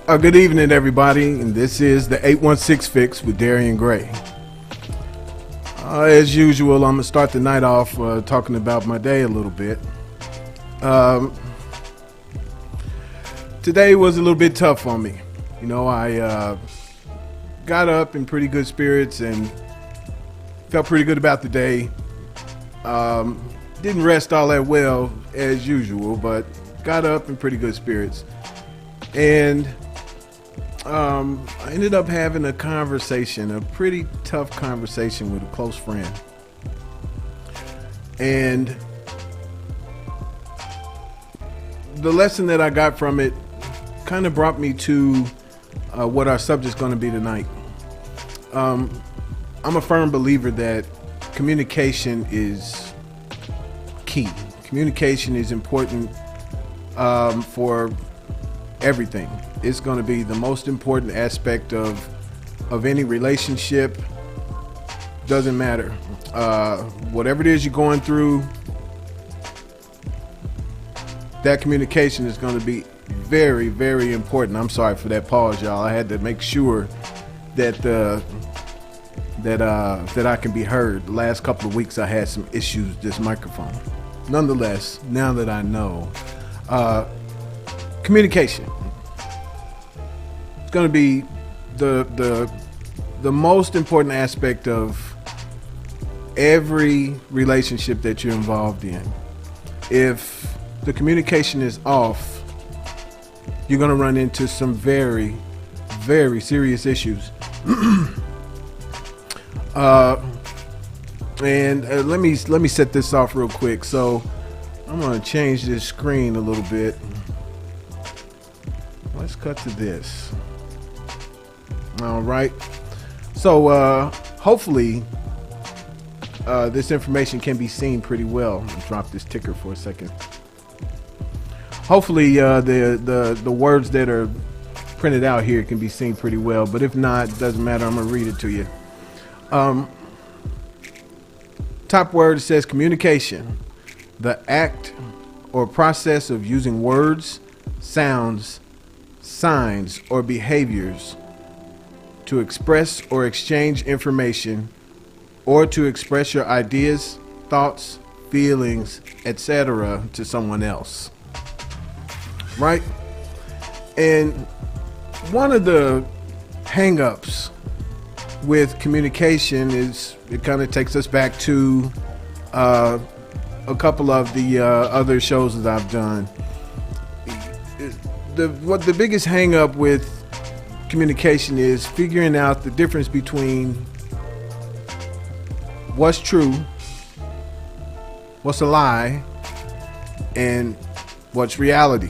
Good evening, everybody, and this is the 816 Fix with Darian Gray. As usual, I'm going to start the night off talking about my day a little bit. Today was a little bit tough on me. You know, I got up in pretty good spirits and felt pretty good about the day. Didn't rest all that well as usual, but got up in pretty good spirits. And I ended up having a pretty tough conversation with a close friend. And the lesson that I got from it kind of brought me to what our subject's going to be tonight. I'm a firm believer that communication is key. Communication is important for everything. It's going to be the most important aspect of any relationship. Doesn't matter. Whatever it is you're going through, that communication is going to be very, very important. I'm sorry for that pause, y'all. I had to make sure that I can be heard. The last couple of weeks I had some issues with this microphone. Nonetheless, now that I know, communication. It's going to be the most important aspect of every relationship that you're involved in. If the communication is off, you're going to run into some very, very serious issues. And let me set this off real quick. So I'm going to change this screen a little bit. Let's cut to this. All right. So hopefully this information can be seen pretty well. Let me drop this ticker for a second. Hopefully the words that are printed out here can be seen pretty well. But if not, it doesn't matter. I'm going to read it to you. Top word says communication. The act or process of using words, sounds, signs, or behaviors to express or exchange information, or to express your ideas, thoughts, feelings, etc. to someone else. Right? And one of the hang-ups with communication is it kind of takes us back to a couple of the other shows that I've done. The biggest hang-up with communication is figuring out the difference between what's true, what's a lie, and what's reality.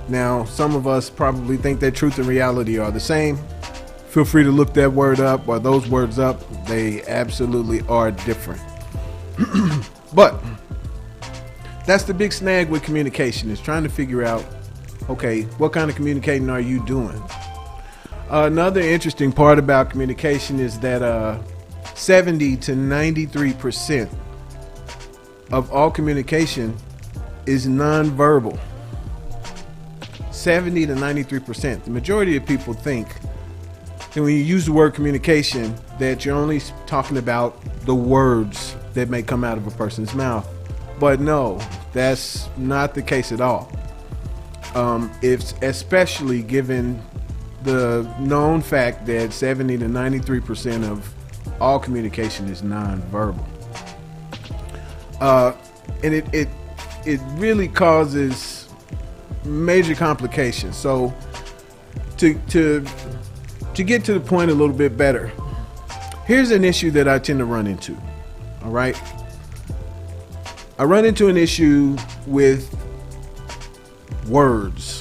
Now, some of us probably think that truth and reality are the same. Feel free to look that word up or those words up. They absolutely are different. But that's the big snag with communication, is trying to figure out, okay, what kind of communicating are you doing? Another interesting part about communication is that 70 to 93% of all communication is nonverbal. 70 to 93%. The majority of people think that when you use the word communication, that you're only talking about the words that may come out of a person's mouth. But no, that's not the case at all. It's especially given the known fact that 70 to 93% of all communication is nonverbal. And it really causes major complications. So to get to the point a little bit better, here's an issue that I tend to run into. All right. I run into an issue with words.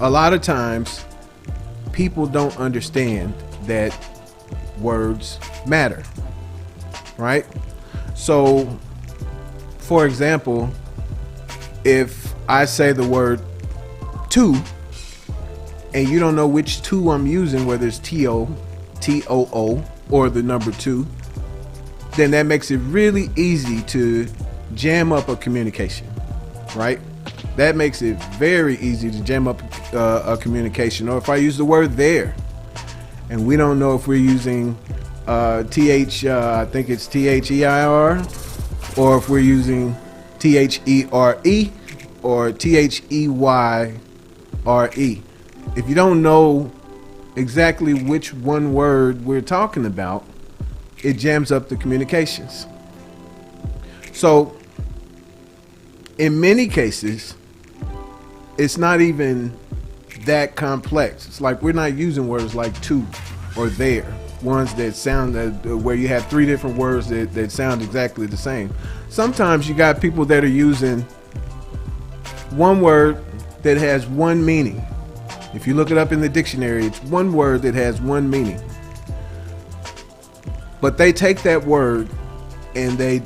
A lot of times people don't understand that words matter, right? So, for example, if I say the word two and you don't know which two I'm using, whether it's T-O-O, or the number 2, then that makes it really easy to jam up a communication, right? that makes it very easy to jam up a communication. Or if I use the word there, and we don't know if we're using I think it's THEIR, or if we're using THERE or THEYRE. If you don't know exactly which one word we're talking about, it jams up the communications. So in many cases, it's not even that complex. It's like we're not using words like to or there, ones that sound where you have three different words that sound exactly the same. Sometimes you got people that are using one word that has one meaning. If you look it up in the dictionary, it's one word that has one meaning. But they take that word and they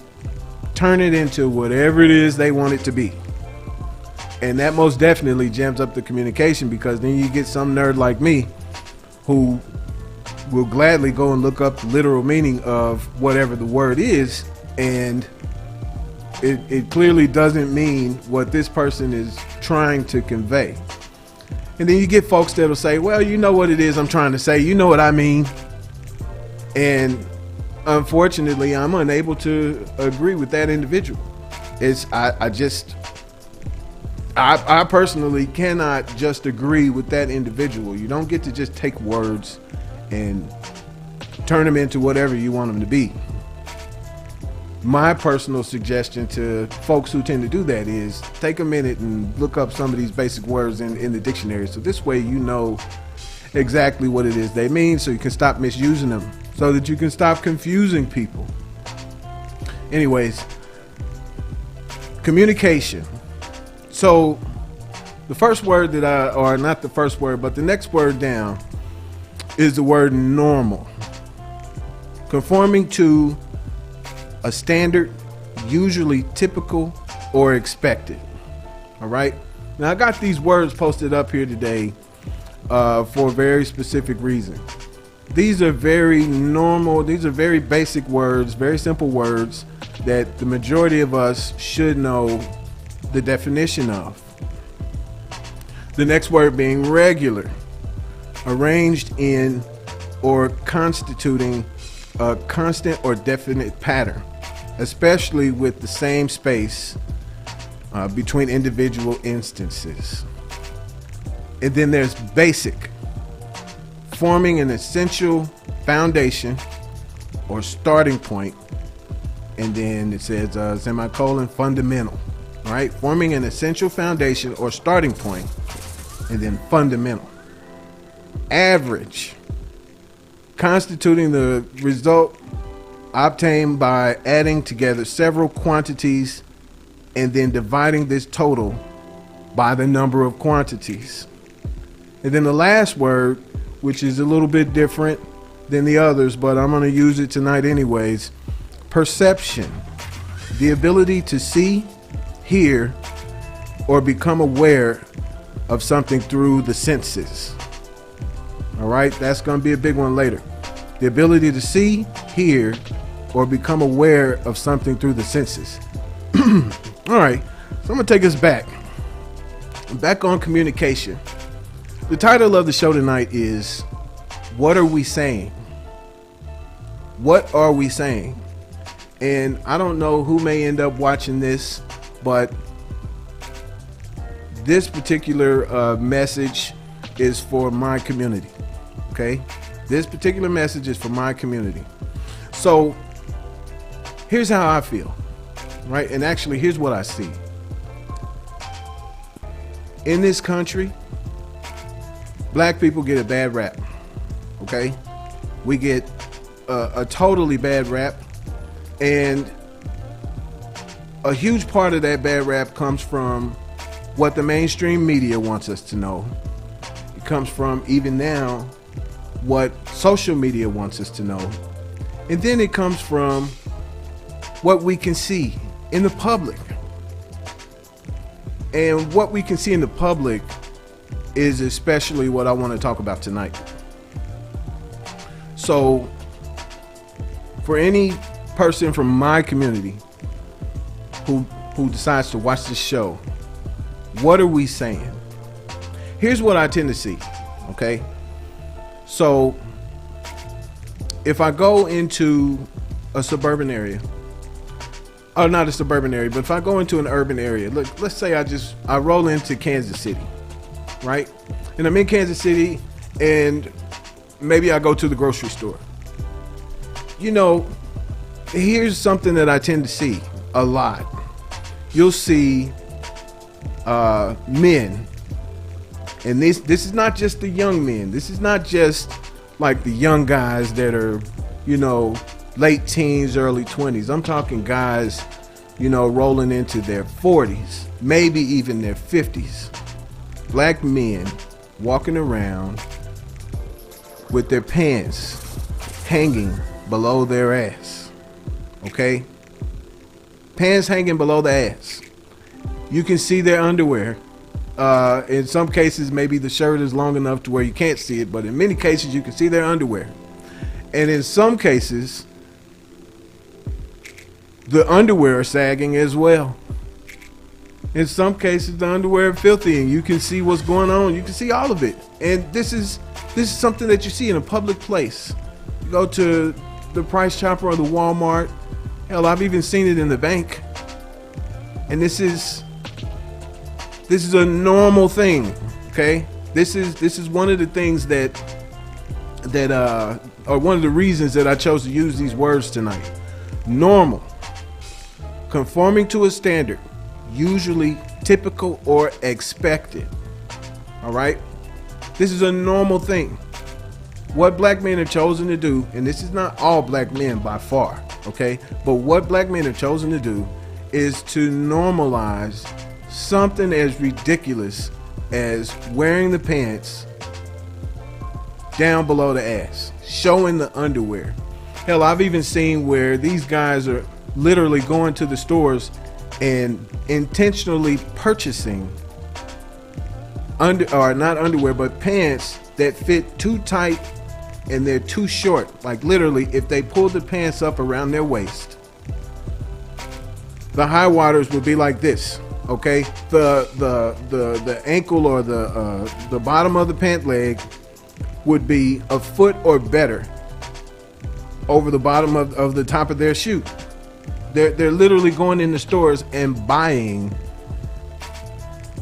turn it into whatever it is they want it to be. And that most definitely jams up the communication, because then you get some nerd like me who will gladly go and look up the literal meaning of whatever the word is, and it clearly doesn't mean what this person is trying to convey. And then you get folks that'll say, well, you know what it is I'm trying to say, you know what I mean. And unfortunately, I'm unable to agree with that individual. I personally cannot just agree with that individual. You don't get to just take words and turn them into whatever you want them to be. My personal suggestion to folks who tend to do that is take a minute and look up some of these basic words in the dictionary. So this way you know exactly what it is they mean, so you can stop misusing them, so that you can stop confusing people. Anyways, communication. So the first word or not the first word, but the next word down is the word normal. Conforming to a standard, usually typical or expected. All right. Now I got these words posted up here today for a very specific reason. These are very normal. These are very basic words, very simple words that the majority of us should know the definition of. The next word being regular, arranged in or constituting a constant or definite pattern, especially with the same space between individual instances. And then there's basic, forming an essential foundation or starting point. And then it says semicolon, fundamental, right? Forming an essential foundation or starting point, and then fundamental. Average, constituting the result obtained by adding together several quantities and then dividing this total by the number of quantities. And then the last word, which is a little bit different than the others, but I'm going to use it tonight anyways. Perception, the ability to see, hear, or become aware of something through the senses. All right, that's going to be a big one later. The ability to see, hear, or become aware of something through the senses. All right, so I'm going to take us back on communication. The title of the show tonight is, What Are We Saying? What are we saying? And I don't know who may end up watching this, but this particular message is for my community. Okay? This particular message is for my community. So here's how I feel, right? And actually, here's what I see. In this country, black people get a bad rap. Okay? We get a totally bad rap. And a huge part of that bad rap comes from what the mainstream media wants us to know. It comes from, even now, what social media wants us to know. And then it comes from what we can see in the public. And what we can see in the public is especially what I want to talk about tonight. So, for any person from my community who decides to watch this show, What are we saying? Here's what I tend to see. Okay. So if I go into a suburban area, or not a suburban area, but if I go into an urban area, look, let's say I roll into Kansas City, right? And I'm in Kansas City and maybe I go to the grocery store. You know, here's something that I tend to see a lot. You'll see men, and this is not just the young men. This is not just like the young guys that are, you know, late teens, early 20s. I'm talking guys, you know, rolling into their 40s, maybe even their 50s. Black men walking around with their pants hanging below their ass. Okay? Pants hanging below the ass. You can see their underwear. In some cases, maybe the shirt is long enough to where you can't see it, but in many cases, you can see their underwear. And in some cases, the underwear is sagging as well. In some cases, the underwear is filthy, and you can see what's going on. You can see all of it. And this is something that you see in a public place. You go to the Price Chopper or the Walmart. Hell, I've even seen it in the bank. And this is a normal thing. Okay, this is one of the things that or one of the reasons that I chose to use these words tonight. Normal. Conforming to a standard, usually typical or expected. All right? This is a normal thing. What black men are chosen to do, and this is not all black men by far, okay? But what black men are chosen to do is to normalize something as ridiculous as wearing the pants down below the ass, showing the underwear. Hell, I've even seen where these guys are literally going to the stores and intentionally purchasing not underwear, but pants that fit too tight and they're too short. Like literally, if they pull the pants up around their waist, the high waters would be like this. Okay, the ankle or the bottom of the pant leg would be a foot or better over the bottom of the top of their shoe. They're literally going in the stores and buying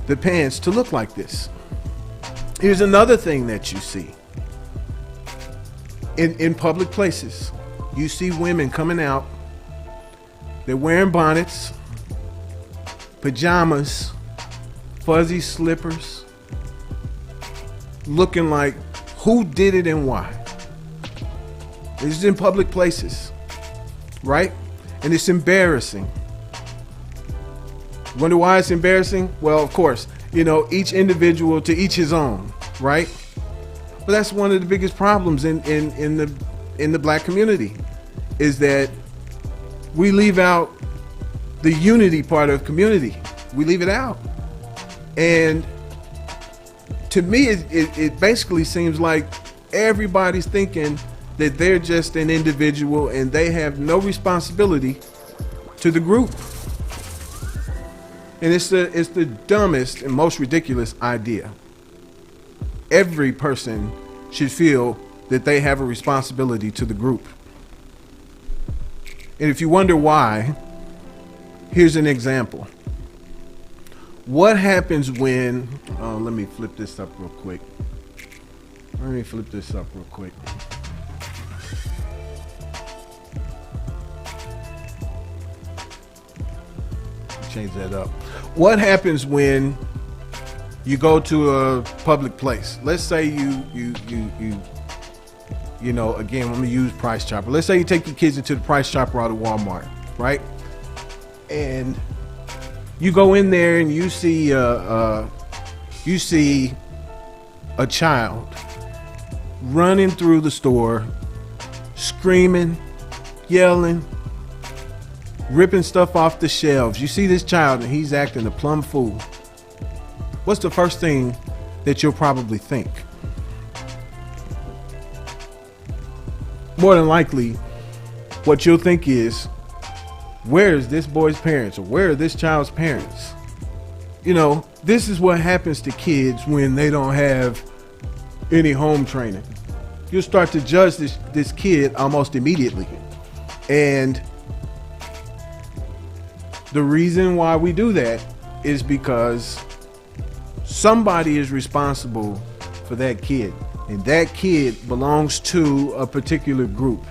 the pants to look like this. Here's another thing that you see in public places. You see women coming out. They're wearing bonnets, pajamas, fuzzy slippers, looking like who did it and why. This is in public places, right? And it's embarrassing. Wonder why it's embarrassing? Well, of course, you know, each individual to each his own, right? But that's one of the biggest problems in the black community, is that we leave out the unity part of community. We leave it out. And to me, it basically seems like everybody's thinking that they're just an individual and they have no responsibility to the group. And it's the dumbest and most ridiculous idea. Every person should feel that they have a responsibility to the group. And if you wonder why, here's an example. What happens when, let me flip this up real quick. Change that up. What happens when you go to a public place? Let's say you know, again, I'm gonna use Price Chopper. Let's say you take your kids into the Price Chopper out of Walmart, right? And you go in there and you see a child running through the store, screaming, yelling, ripping stuff off the shelves. You see this child and he's acting a plumb fool. What's the first thing that you'll probably think? More than likely, what you'll think is, where is this boy's parents, or where are this child's parents? You know, This is what happens to kids when they don't have any home training. You'll start to judge this kid almost immediately. And the reason why we do that is because somebody is responsible for that kid. And that kid belongs to a particular group.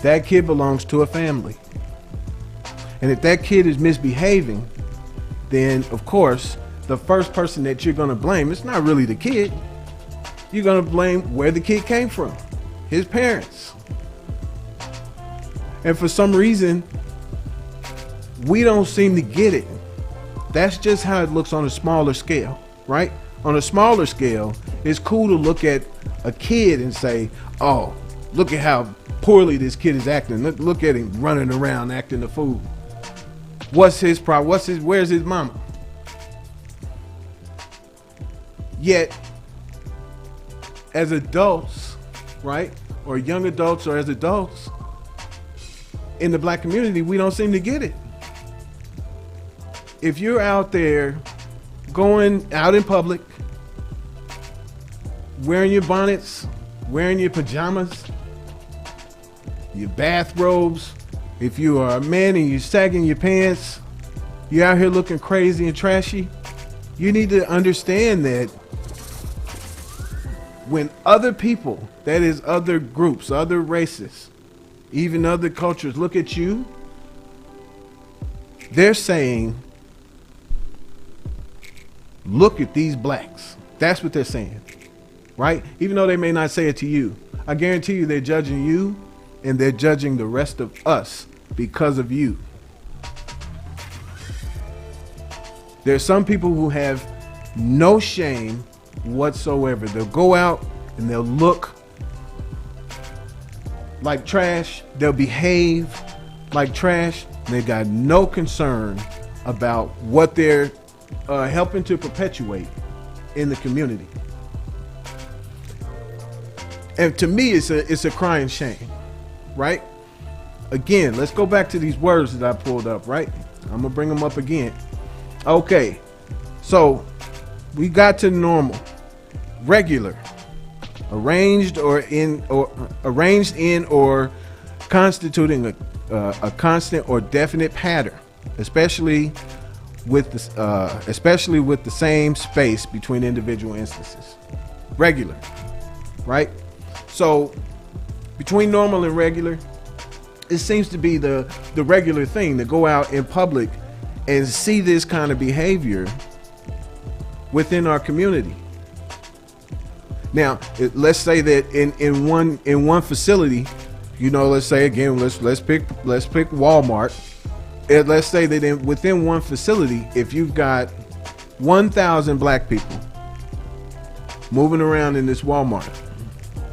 That kid belongs to a family. And if that kid is misbehaving, then of course, the first person that you're going to blame, it's not really the kid. You're going to blame where the kid came from, his parents. And for some reason, we don't seem to get it. That's just how it looks on a smaller scale, right? On a smaller scale, it's cool to look at a kid and say, oh, look at how poorly this kid is acting. Look at him running around acting a fool. What's his problem? Where's his mama? Yet, as adults, right? Or young adults or as adults, in the black community, we don't seem to get it. If you're out there going out in public, wearing your bonnets, wearing your pajamas, your bathrobes, if you are a man and you're sagging your pants, you're out here looking crazy and trashy, you need to understand that when other people, that is other groups, other races, even other cultures look at you, they're saying, look at these blacks. That's what they're saying, right? Even though they may not say it to you, I guarantee you they're judging you and they're judging the rest of us because of you. There's some people who have no shame whatsoever. They'll go out and they'll look like trash. They'll behave like trash. They got no concern about what they're helping to perpetuate in the community. And to me, it's a crying shame, right? Again, let's go back to these words that I pulled up, right? I'm gonna bring them up again. Okay, so we got to normal, regular, arranged in or constituting a constant or definite pattern, especially with the same space between individual instances. Regular, right? So between normal and regular, it seems to be the regular thing to go out in public and see this kind of behavior within our community. Now, let's say that in one facility, you know, let's say again, let's pick Walmart. And let's say that within one facility, if you've got 1,000 black people moving around in this Walmart,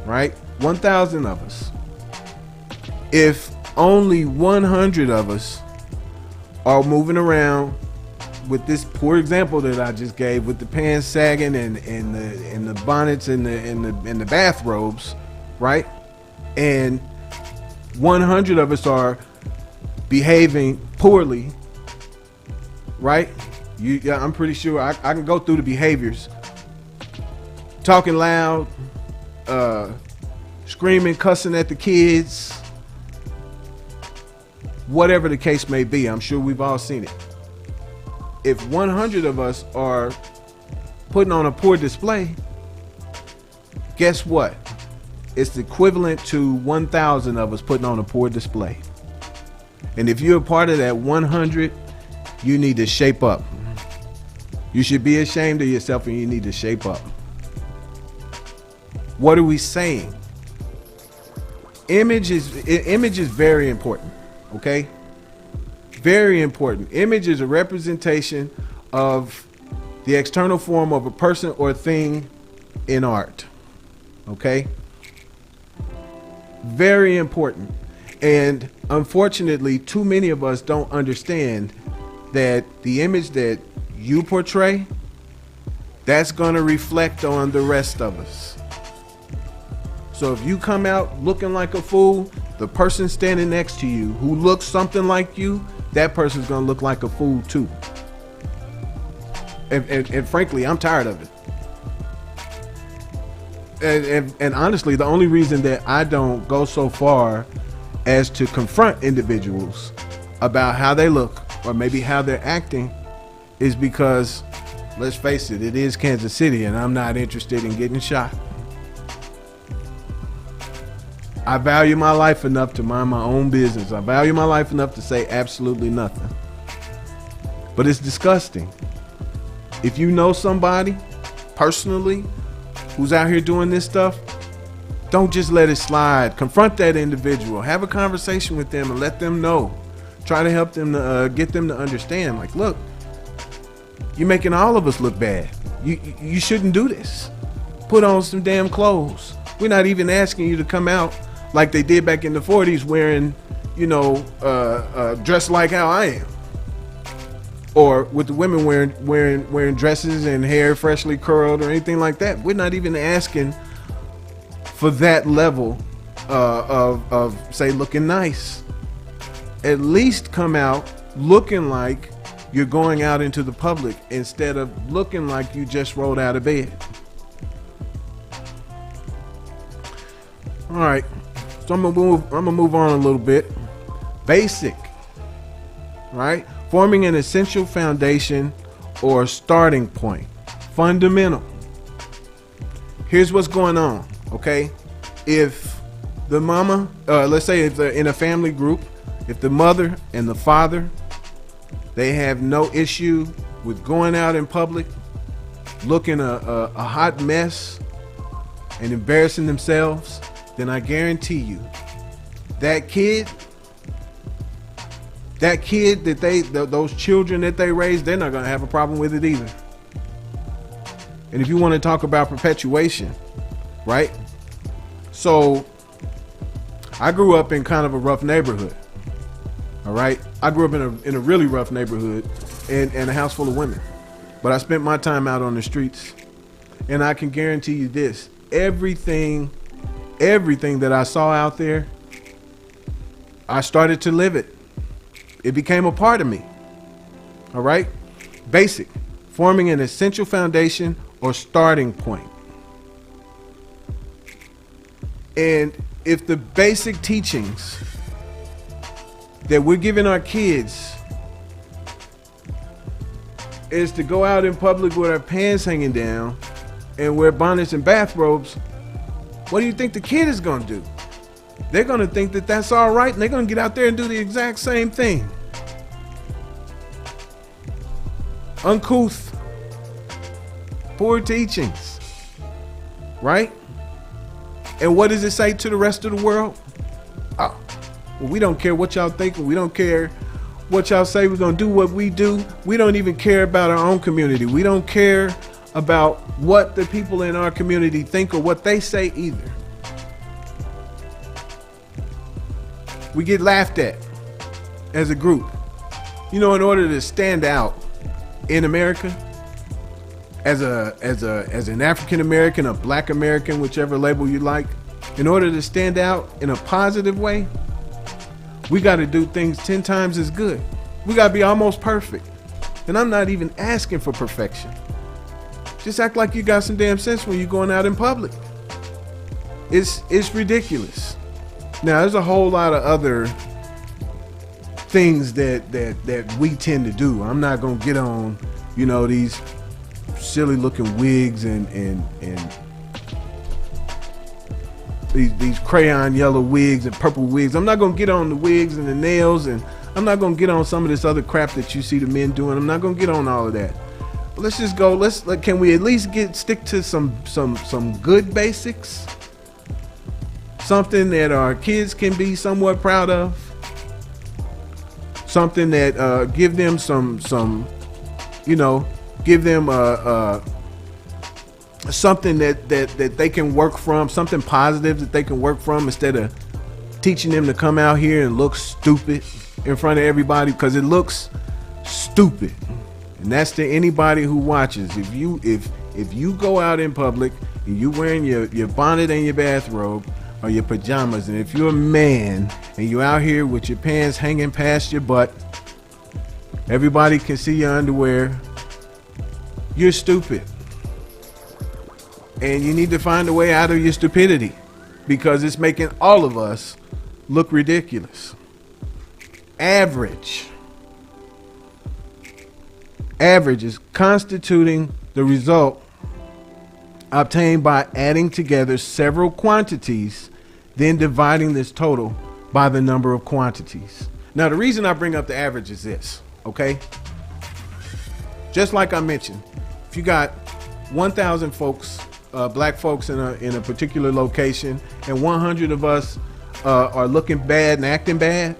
right? 1,000 of us. If only 100 of us are moving around with this poor example that I just gave, with the pants sagging and the bonnets and the bathrobes, right? And 100 of us are behaving poorly, right? I'm pretty sure I can go through the behaviors. Talking loud, screaming, cussing at the kids, whatever the case may be. I'm sure we've all seen it. If 100 of us are putting on a poor display, guess what? It's equivalent to 1,000 of us putting on a poor display. And if you're a part of that 100, you need to shape up. You should be ashamed of yourself and you need to shape up. What are we saying? Image is very important, okay? Very important. Image is a representation of the external form of a person or thing in art, okay? Very important. And unfortunately, too many of us don't understand that the image that you portray, that's going to reflect on the rest of us. So if you come out looking like a fool, the person standing next to you who looks something like you, that person's going to look like a fool too. And frankly, I'm tired of it. And honestly, the only reason that I don't go so far as to confront individuals about how they look or maybe how they're acting is because, let's face it, it is Kansas City and I'm not interested in getting shot. I value my life enough to mind my own business. I value my life enough to say absolutely nothing. But it's disgusting. If you know somebody personally who's out here doing this stuff, don't just let it slide. Confront that individual. Have a conversation with them and let them know. Try to help them to get them to understand. Like, look, you're making all of us look bad. You shouldn't do this. Put on some damn clothes. We're not even asking you to come out like they did back in the 40s wearing, dressed like how I am. Or with the women wearing dresses and hair freshly curled or anything like that. We're not even asking for that level of say, looking nice. At least come out looking like you're going out into the public instead of looking like you just rolled out of bed. All right, so I'm gonna move on a little bit. Basic, right? Forming an essential foundation or starting point. Fundamental. Here's what's going on, okay? If the mama, let's say if they're in a family group, if the mother and the father, they have no issue with going out in public, looking a hot mess and embarrassing themselves, then I guarantee you that kid that those children that they raise, they're not going to have a problem with it either. And if you want to talk about perpetuation, right? So I grew up in kind of a rough neighborhood. All right. I grew up in a really rough neighborhood and a house full of women, but I spent my time out on the streets, and I can guarantee you this, everything that I saw out there, I started to live it. It became a part of me. All right. Basic, forming an essential foundation or starting point. And if the basic teachings that we're giving our kids is to go out in public with our pants hanging down and wear bonnets and bathrobes, what do you think the kid is going to do? They're going to think that that's all right, and they're going to get out there and do the exact same thing. Uncouth, poor teachings, right? And what does it say to the rest of the world? Oh, well, we don't care what y'all think. We don't care what y'all say. We're going to do what we do. We don't even care about our own community. We don't care about what the people in our community think or what they say either. We get laughed at as a group. You know, in order to stand out in America as an African American, a Black American, whichever label you like, in order to stand out in a positive way, we got to do things 10 times as good. We got to be almost perfect. And I'm not even asking for perfection. Just act like you got some damn sense when you're going out in public. It's ridiculous. Now, there's a whole lot of other things that we tend to do. I'm not gonna get on, these silly looking wigs and these crayon yellow wigs and purple wigs. I'm not gonna get on the wigs and the nails, and I'm not gonna get on some of this other crap that you see the men doing. I'm not gonna get on all of that. But let's just go. Can we at least stick to some good basics? Something that our kids can be somewhat proud of. Something that give them give them something that they can work from, something positive that they can work from, instead of teaching them to come out here and look stupid in front of everybody, because it looks stupid. And that's to anybody who watches. If you go out in public and you wearing your bonnet and your bathrobe or your pajamas, and if you're a man and you're out here with your pants hanging past your butt, everybody can see your underwear, you're stupid. And you need to find a way out of your stupidity, because it's making all of us look ridiculous. Average is constituting the result obtained by adding together several quantities, then dividing this total by the number of quantities. Now, the reason I bring up the average is this, okay? Just like I mentioned, if you got 1,000 folks, black folks in a particular location, and 100 of us are looking bad and acting bad,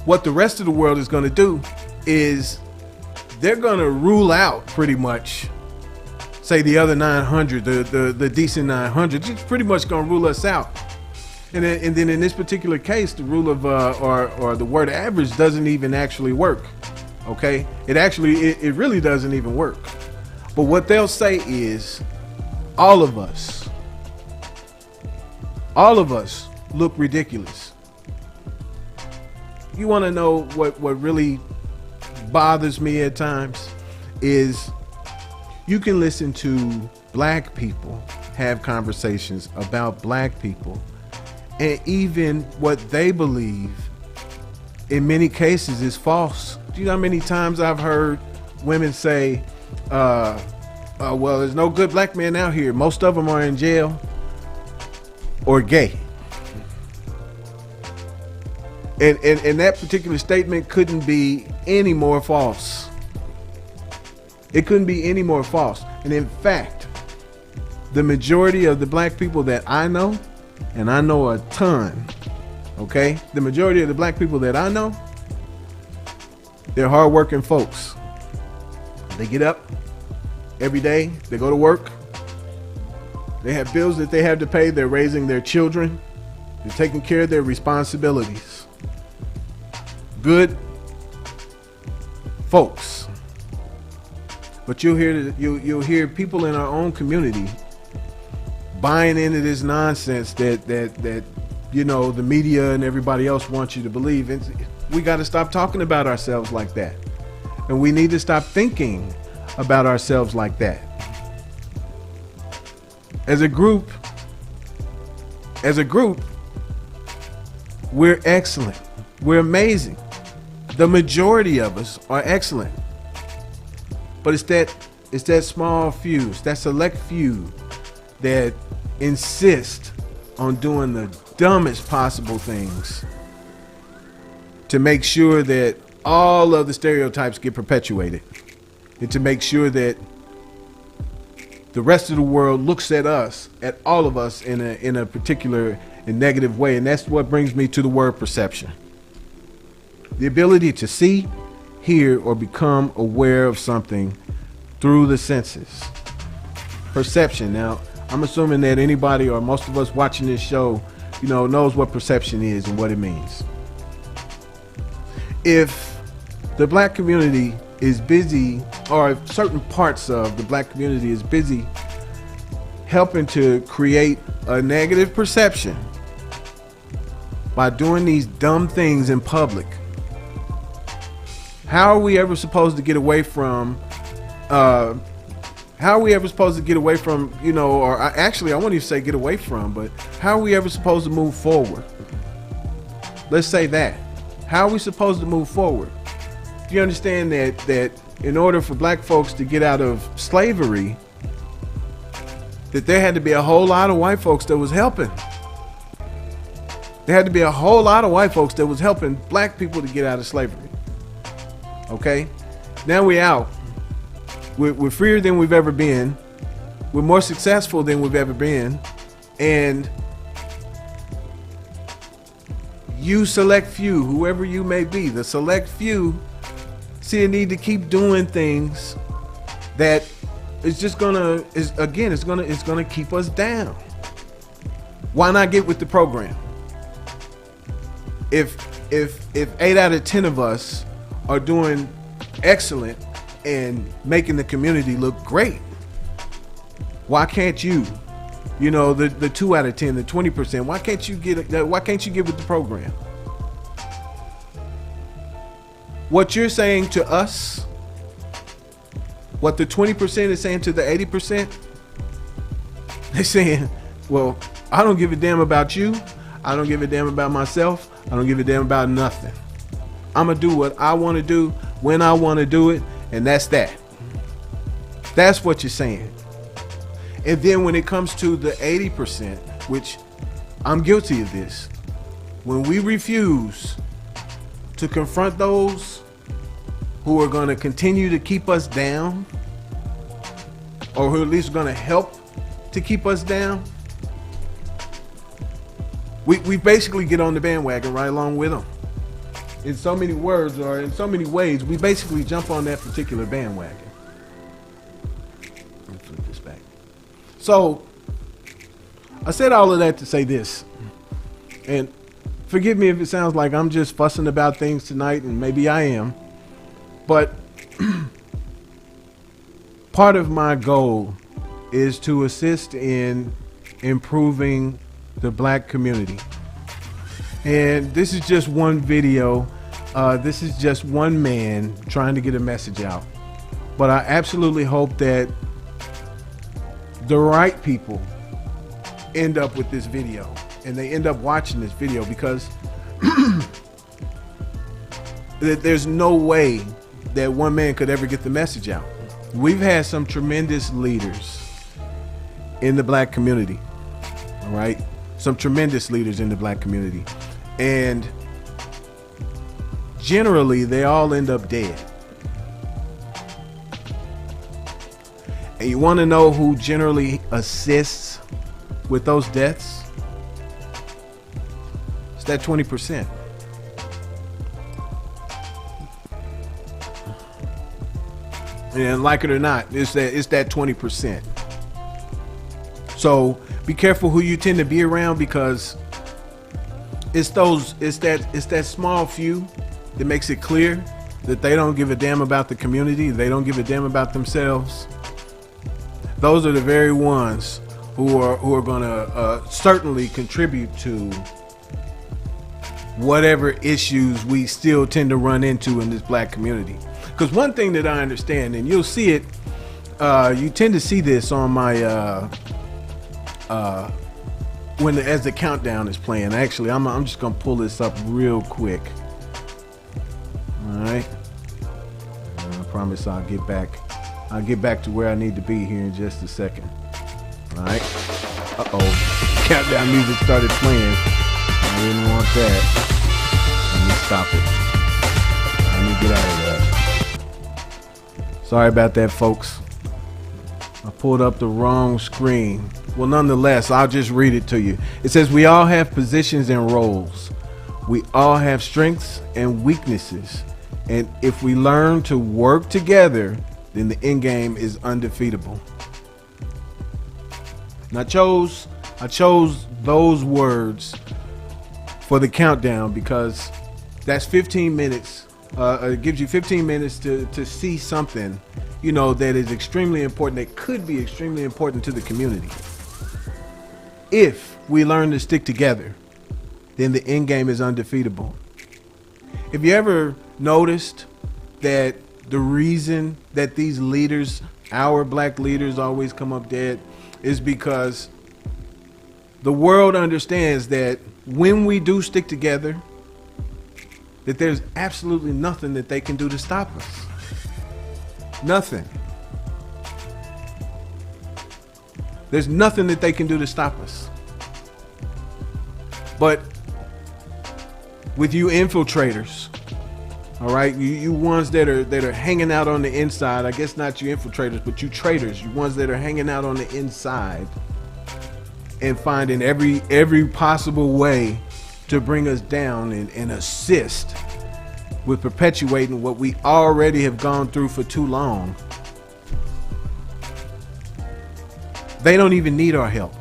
what the rest of the world is going to do is they're going to rule out pretty much, say, the other 900, the decent 900. It's pretty much going to rule us out. And then in this particular case, the rule of or the word average doesn't even actually work. Okay, it really doesn't even work. But what they'll say is all of us look ridiculous. You want to know what really bothers me at times is you can listen to black people have conversations about black people, and even what they believe in many cases is false. Do you know how many times I've heard women say, well, there's no good black men out here. Most of them are in jail or gay. And that particular statement couldn't be any more false. It couldn't be any more false. And in fact, the majority of the black people that I know, and I know a ton, okay? The majority of the black people that I know, they're hardworking folks. They get up every day, they go to work, they have bills that they have to pay, they're raising their children, they're taking care of their responsibilities. Good folks. But you'll hear people in our own community buying into this nonsense that you know the media and everybody else wants you to believe. And we got to stop talking about ourselves like that, and we need to stop thinking about ourselves like that. As a group, we're excellent. We're amazing. The majority of us are excellent. But it's that small few, it's that select few that insist on doing the dumbest possible things to make sure that all of the stereotypes get perpetuated, and to make sure that the rest of the world looks at us, at all of us, in a particular and negative way. And that's what brings me to the word perception. The ability to see, hear, or become aware of something through the senses. Perception. Now, I'm assuming that anybody or most of us watching this show, you know, knows what perception is and what it means. If the black community is busy, or if certain parts of the black community is busy helping to create a negative perception by doing these dumb things in public, how are we ever supposed to get away from, you know, or actually, I won't even say get away from, but how are we ever supposed to move forward? Let's say that. How are we supposed to move forward? Do you understand that in order for black folks to get out of slavery, that there had to be a whole lot of white folks that was helping? There had to be a whole lot of white folks that was helping black people to get out of slavery. Okay, now we're out. We're freer than we've ever been. We're more successful than we've ever been. And you select few, whoever you may be, the select few see a need to keep doing things that is just gonna keep us down. Why not get with the program? If 8 out of 10 of us are doing excellent and making the community look great, why can't you? You know, the 2 out of 10, the 20%. Why can't you get with the program? What you're saying to us what the 20% is saying to the 80%, they're saying, well, I don't give a damn about you. I don't give a damn about myself. I don't give a damn about nothing. I'm going to do what I want to do when I want to do it. And that's that. That's what you're saying. And then when it comes to the 80%, which I'm guilty of this, when we refuse to confront those who are going to continue to keep us down, or who at least are going to help to keep us down, we basically get on the bandwagon right along with them. In so many words, or in so many ways, we basically jump on that particular bandwagon. Let me flip this back. So I said all of that to say this, and forgive me if it sounds like I'm just fussing about things tonight, and maybe I am, but part of my goal is to assist in improving the black community. And this is just one video. This is just one man trying to get a message out. But I absolutely hope that the right people end up with this video and they end up watching this video, because there's no way that one man could ever get the message out. We've had some tremendous leaders in the black community, all right? Some tremendous leaders in the black community. And generally, they all end up dead. And you want to know who generally assists with those deaths? It's that 20%. And like it or not, it's that 20%. So be careful who you tend to be around, because it's that small few that makes it clear that they don't give a damn about the community. They don't give a damn about themselves. Those are the very ones who are going to certainly contribute to whatever issues we still tend to run into in this black community. Because one thing that I understand, and you'll see it, you tend to see this on my as the countdown is playing. Actually, I'm just gonna pull this up real quick. All right, I promise I'll get back to where I need to be here in just a second. All right. Countdown music started playing. I didn't want that. Let me stop it. Let me get out of that. Sorry about that, folks. I pulled up the wrong screen. Well, nonetheless, I'll just read it to you. It says, we all have positions and roles. We all have strengths and weaknesses. And if we learn to work together, then the end game is undefeatable. And I chose those words for the countdown because that's 15 minutes. It gives you 15 minutes to see something, that is extremely important, that could be extremely important to the community. If we learn to stick together, then the end game is undefeatable. Have you ever noticed that the reason that these leaders, our black leaders, always come up dead is because the world understands that when we do stick together, that there's absolutely nothing that they can do to stop us. Nothing. There's nothing that they can do to stop us. But with you infiltrators, all right, you ones that are hanging out on the inside, I guess not you infiltrators, but you traitors, you ones that are hanging out on the inside and finding every possible way to bring us down and assist with perpetuating what we already have gone through for too long. They don't even need our help.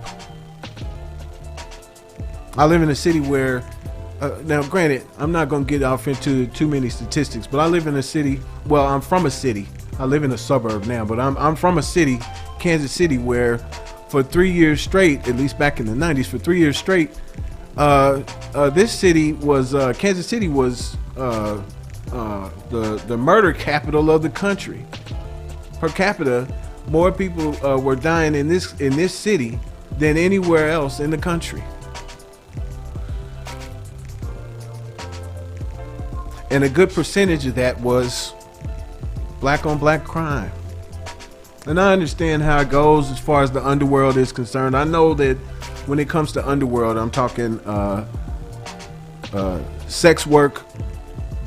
I live in a city where, now granted, I'm not going to get off into too many statistics, but I live in a city, well, I'm from a city. I live in a suburb now, but I'm from a city, Kansas City, where for 3 years straight, at least back in the 90s, for 3 years straight, this city was, Kansas City was the murder capital of the country. per capita, more people were dying in this city than anywhere else in the country. And a good percentage of that was black on black crime. And I understand how it goes as far as the underworld is concerned. I know that when it comes to underworld, I'm talking sex work,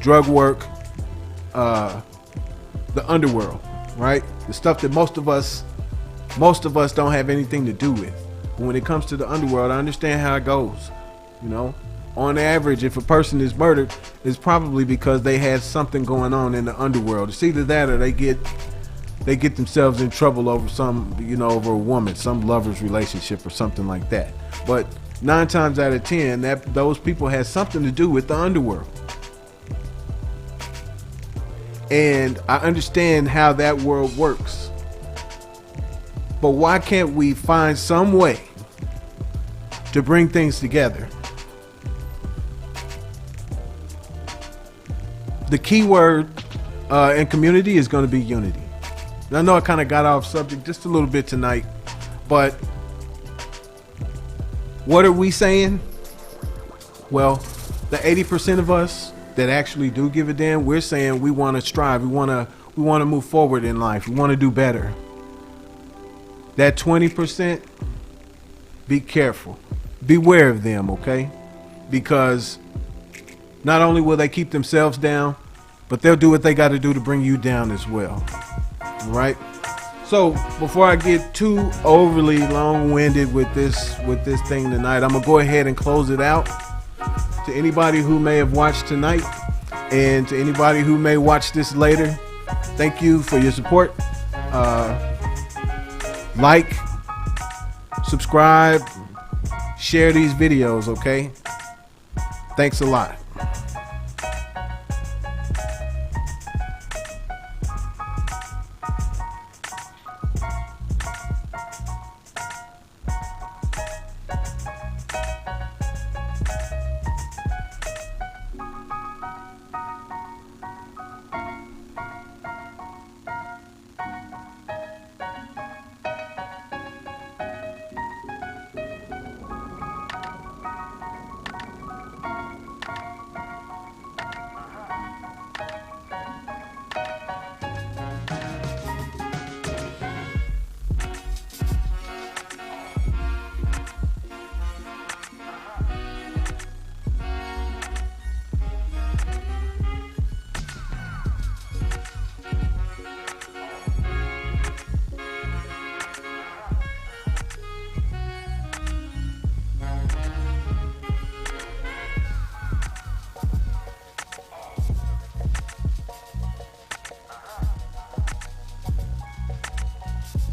drug work, the underworld, right? The stuff that most of us don't have anything to do with. But when it comes to the underworld, I understand how it goes. You know, on average, if a person is murdered, it's probably because they had something going on in the underworld. It's either that or they get themselves in trouble over over a woman, some lover's relationship or something like that. But 9 times out of 10, those people had something to do with the underworld. And I understand how that world works. But why can't we find some way to bring things together? The key word in community is going to be unity. Now, I know I kind of got off subject just a little bit tonight, but what are we saying? Well, the 80% of us that actually do give a damn, we're saying we want to strive. We want to move forward in life. We want to do better. That 20%, be careful. Beware of them, okay? Because not only will they keep themselves down, but they'll do what they got to do to bring you down as well. All right? So before I get too overly long-winded with this thing tonight, I'm gonna go ahead and close it out. To anybody who may have watched tonight, and to anybody who may watch this later, thank you for your support. Like, subscribe, share these videos, okay? Thanks a lot.